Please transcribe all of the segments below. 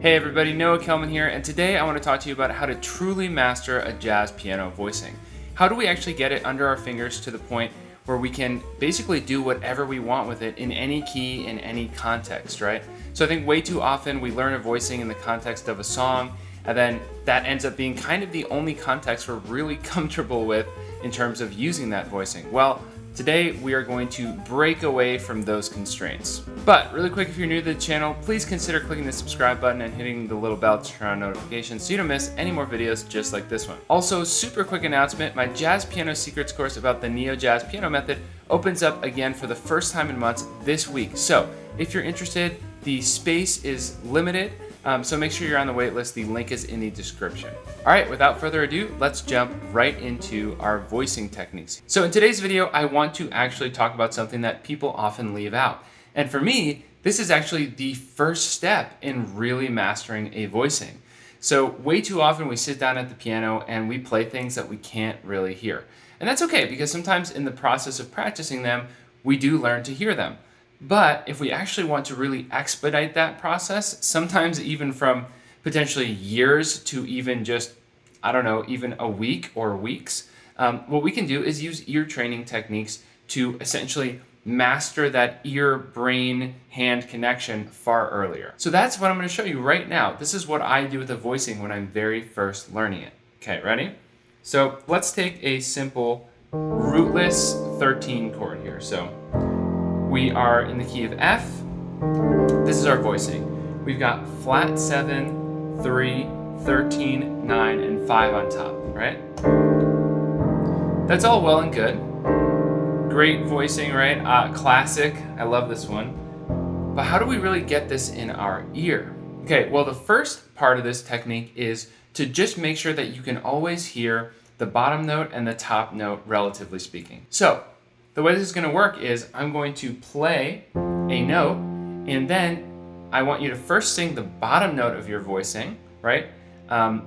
Hey everybody, Noah Kellman here, and today I want to talk to you about how to truly master a jazz piano voicing. How do we actually get it under our fingers to the point where we can basically do whatever we want with it in any key, in any context, right? So I think way too often we learn a voicing in the context of a song, and then that ends up being kind of the only context we're really comfortable with in terms of using that voicing. Well, today we are going to break away from those constraints. But really quick, if you're new to the channel, please consider clicking the subscribe button and hitting the little bell to turn on notifications so you don't miss any more videos just like this one. Also, super quick announcement, my Jazz Piano Secrets course about the Neo Jazz Piano Method opens up again for the first time in months this week. So if you're interested, the space is limited, so make sure you're on the wait list. The link is in the description. All right, without further ado, let's jump right into our voicing techniques. So in today's video, I want to actually talk about something that people often leave out. And for me, this is actually the first step in really mastering a voicing. So way too often we sit down at the piano and we play things that we can't really hear. And that's okay, because sometimes in the process of practicing them, we do learn to hear them. But if we actually want to really expedite that process, sometimes even from potentially years to even just, I don't know, even a week or weeks, what we can do is use ear training techniques to essentially master that ear-brain-hand connection far earlier. So that's what I'm going to show you right now. This is what I do with a voicing when I'm very first learning it. Okay, ready? So let's take a simple rootless 13 chord here. So we are in the key of F. This is our voicing. We've got flat 7, 3, 13, 9, and 5 on top, right? That's all well and good. Great voicing, right? Classic. I love this one. But how do we really get this in our ear? Okay, well, the first part of this technique is to just make sure that you can always hear the bottom note and the top note, relatively speaking. So the way this is going to work is I'm going to play a note, and then I want you to first sing the bottom note of your voicing, right?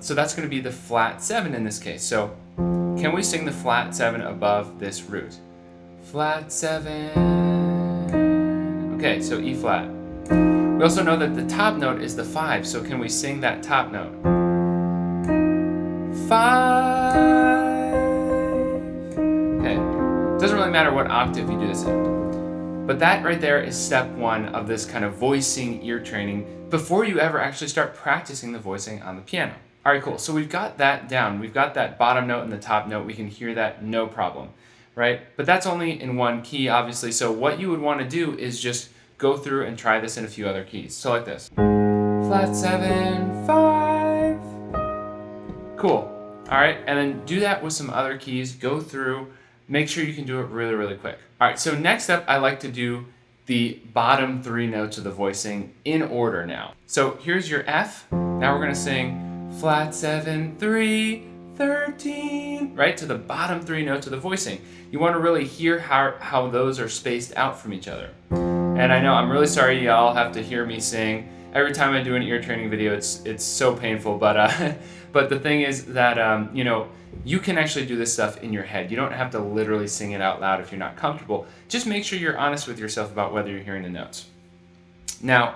So that's going to be the flat 7 in this case. So can we sing the flat 7 above this root? Flat 7. Okay, so E flat. We also know that the top note is the 5, so can we sing that top note? 5. Okay, doesn't really matter what octave you do this in. But that right there is step 1 of this kind of voicing ear training before you ever actually start practicing the voicing on the piano. All right, cool. So we've got that down. We've got that bottom note and the top note. We can hear that no problem, right? But that's only in one key, obviously. So what you would want to do is just go through and try this in a few other keys. So like this. Flat 7, 5. Cool. All right, and then do that with some other keys. Go through. Make sure you can do it really, really quick. All right, so next up, I like to do the bottom 3 notes of the voicing in order now. So here's your F. Now we're gonna sing flat 7, 3, 13, right? To the bottom 3 notes of the voicing. You wanna really hear how those are spaced out from each other. And I know, I'm really sorry y'all have to hear me sing. Every time I do an ear training video, it's so painful, but but the thing is that, you know, you can actually do this stuff in your head. You don't have to literally sing it out loud if you're not comfortable. Just make sure you're honest with yourself about whether you're hearing the notes. Now,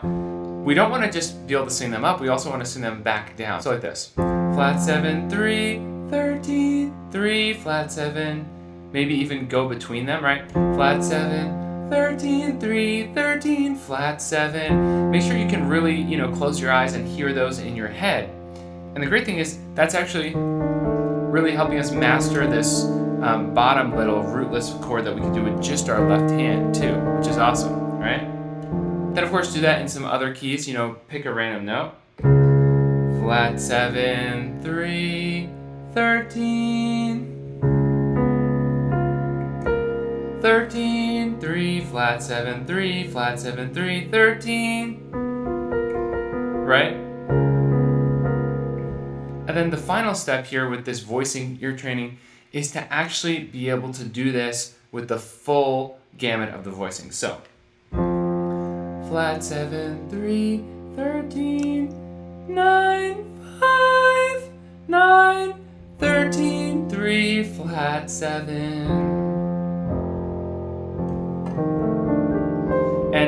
we don't want to just be able to sing them up. We also want to sing them back down. So like this. Flat 7, 3, 13, 3, flat 7. Maybe even go between them, right? Flat 7, 13, 3, 13, flat 7. Make sure you can really, you know, close your eyes and hear those in your head. And the great thing is that's actually really helping us master this bottom little rootless chord that we can do with just our left hand too, which is awesome, right? Then of course do that in some other keys, you know, pick a random note. Flat 7, 3, 13. 13, 3, flat 7, 3, flat 7, 3, 13. Right? And then the final step here with this voicing ear training is to actually be able to do this with the full gamut of the voicing. So, flat 7, 3, 13, 9, 5, 9, 13, 3, flat 7.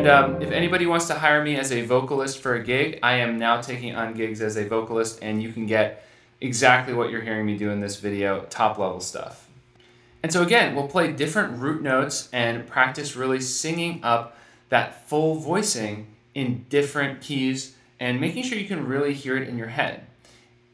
And if anybody wants to hire me as a vocalist for a gig, I am now taking on gigs as a vocalist, and you can get exactly what you're hearing me do in this video, top level stuff. And so again, we'll play different root notes and practice really singing up that full voicing in different keys and making sure you can really hear it in your head.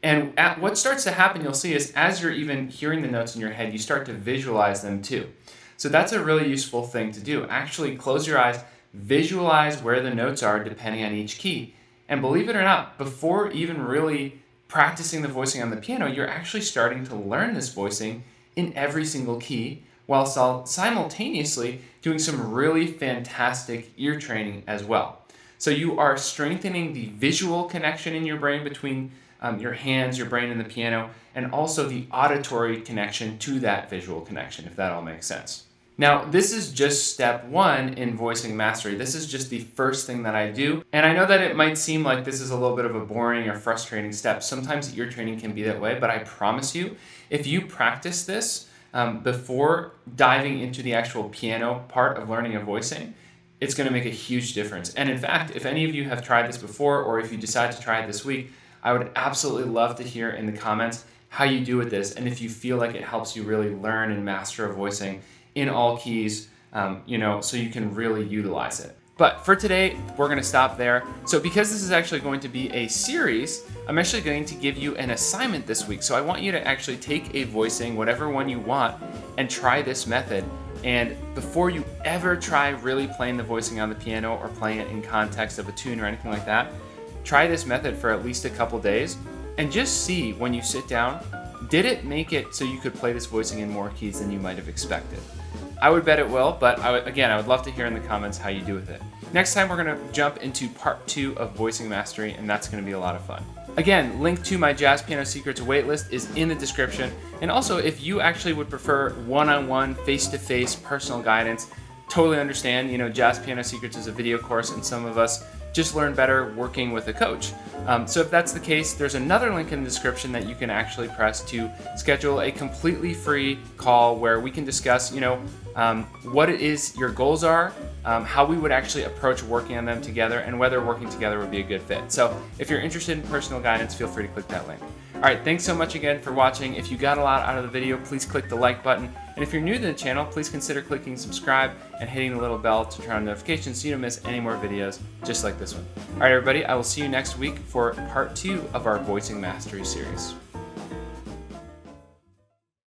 And what starts to happen, you'll see, is as you're even hearing the notes in your head, you start to visualize them too. So that's a really useful thing to do. Actually close your eyes, visualize where the notes are depending on each key. And believe it or not, before even really practicing the voicing on the piano, you're actually starting to learn this voicing in every single key while simultaneously doing some really fantastic ear training as well. So you are strengthening the visual connection in your brain between your hands, your brain, and the piano, and also the auditory connection to that visual connection, if that all makes sense. Now, this is just step one in voicing mastery. This is just the first thing that I do. And I know that it might seem like this is a little bit of a boring or frustrating step. Sometimes ear training can be that way, but I promise you, if you practice this before diving into the actual piano part of learning a voicing, it's going to make a huge difference. And in fact, if any of you have tried this before, or if you decide to try it this week, I would absolutely love to hear in the comments how you do with this, and if you feel like it helps you really learn and master a voicing in all keys, so you can really utilize it. But for today, we're going to stop there. So because this is actually going to be a series, I'm actually going to give you an assignment this week. So I want you to actually take a voicing, whatever one you want, and try this method. And before you ever try really playing the voicing on the piano or playing it in context of a tune or anything like that, try this method for at least a couple days and just see when you sit down, did it make it so you could play this voicing in more keys than you might have expected? I would bet it will, but I would love to hear in the comments how you do with it. Next time, we're going to jump into part 2 of voicing mastery, and that's going to be a lot of fun. Again, link to my Jazz Piano Secrets waitlist is in the description. And also, if you actually would prefer one-on-one, face-to-face personal guidance, totally understand. Jazz Piano Secrets is a video course, and some of us just learn better working with a coach. So if that's the case, there's another link in the description that you can actually press to schedule a completely free call where we can discuss, what it is your goals are, how we would actually approach working on them together, and whether working together would be a good fit. So if you're interested in personal guidance, feel free to click that link. All right, thanks so much again for watching. If you got a lot out of the video, please click the like button. And if you're new to the channel, please consider clicking subscribe and hitting the little bell to turn on notifications so you don't miss any more videos just like this one. All right, everybody, I will see you next week for part 2 of our Voicing Mastery series.